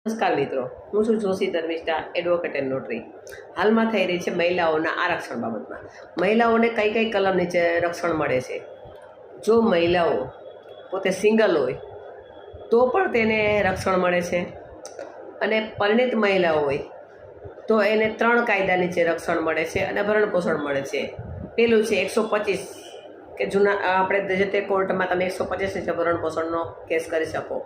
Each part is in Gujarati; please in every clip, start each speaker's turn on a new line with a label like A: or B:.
A: નમસ્કાર મિત્રો, હું છું Joshi Dharmishtha, advocate and notary. હાલમાં થઈ રહી છે મહિલાઓના આરક્ષણ બાબતમાં. મહિલાઓને કઈ કઈ કલમ નીચે રક્ષણ મળે છે? જો મહિલાઓ પોતે સિંગલ હોય તો પણ તેને રક્ષણ મળે છે, અને પરિણીત મહિલાઓ હોય તો એને 3 કાયદા નીચે રક્ષણ મળે છે અને ભરણપોષણ મળે છે. પેલું છે 125 કે જૂના આપણે જે તે કોર્ટમાં તમે 125 નીચે ભરણપોષણનો કેસ કરી શકો.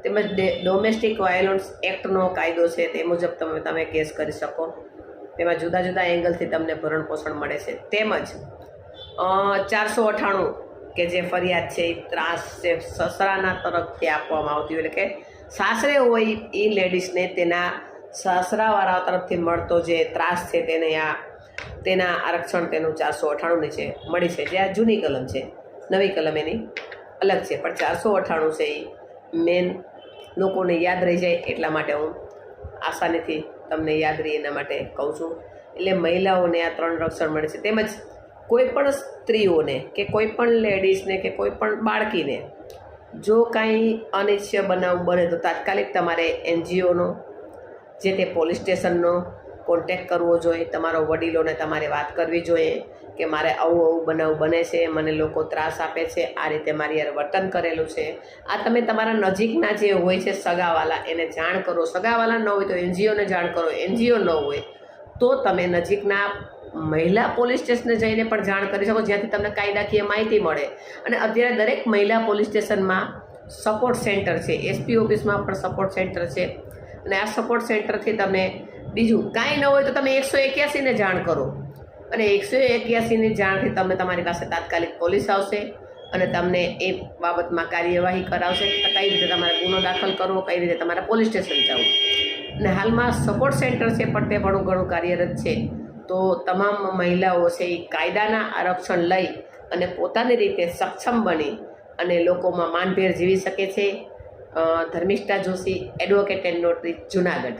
A: તેમજ ડોમેસ્ટિક વાયોલન્સ એક્ટનો કાયદો છે, તે મુજબ તમે કેસ કરી શકો. તેમાં જુદા જુદા એંગલથી તમને ભરણપોષણ મળે છે. તેમજ 498 કે જે ફરિયાદ છે એ ત્રાસ છે સસરાના તરફથી આપવામાં આવતી હોય, એટલે કે સાસરે હોય એ લેડીઝને તેના સસરાવાળા તરફથી મળતો જે ત્રાસ છે તેના આરક્ષણ તેનું 498 નીચે મળી છે. જે આ જૂની કલમ છે, નવી કલમ એની અલગ છે, પણ 498 છે એ મેન લોકોને યાદ રહી જાય એટલા માટે હું આસાનીથી તમને યાદ રહી એના માટે કહું છું. એટલે મહિલાઓને આ 3 રક્ષણ મળે છે. તેમજ કોઈ પણ સ્ત્રીઓને કે કોઈ પણ લેડીઝને કે કોઈ પણ બાળકીને જો કાંઈ અનિચ્છનીય બનાવ બને તો તાત્કાલિક તમારે NGOનો જે તે પોલીસ સ્ટેશનનો કોન્ટેક્ટ કરવો જોઈએ. તમારો વડીલોને તમારે વાત કરવી જોઈએ કે મારે આવું બનાવ બને છે, મને લોકો ત્રાસ આપે છે, આ રીતે મારી યાર વર્તન કરેલું છે. આ તમે તમારા નજીકના જે હોય છે સગાવાલા એને જાણ કરો. સગાવાલા ન હોય તો NGOને જાણ કરો. NGO ન હોય તો તમે નજીકના મહિલા પોલીસ સ્ટેશને જઈને પણ જાણ કરી શકો, જ્યાંથી તમને કાયદાકીય માહિતી મળે. અને અત્યારે દરેક મહિલા પોલીસ સ્ટેશનમાં સપોર્ટ સેન્ટર છે, SP ઓફિસમાં પણ સપોર્ટ સેન્ટર છે. અને આ સપોર્ટ સેન્ટરથી તમે બીજું કાંઈ ન હોય તો તમે 181ને જાણ કરો, અને 181ની જાણથી તમે તમારી પાસે તાત્કાલિક પોલીસ આવશે અને તમને એ બાબતમાં કાર્યવાહી કરાવશે કે કઈ રીતે તમારે ગુનો દાખલ કરવો, કઈ રીતે તમારે પોલીસ સ્ટેશન જવું. અને હાલમાં સપોર્ટ સેન્ટર છે પણ તે ઘણું કાર્યરત છે. તો તમામ મહિલાઓ છે એ કાયદાના આરક્ષણ લઈ અને પોતાની રીતે સક્ષમ બની અને લોકોમાં માનભેર જીવી શકે છે. Dharmishtha Joshi, advocate and notary, Junagadh.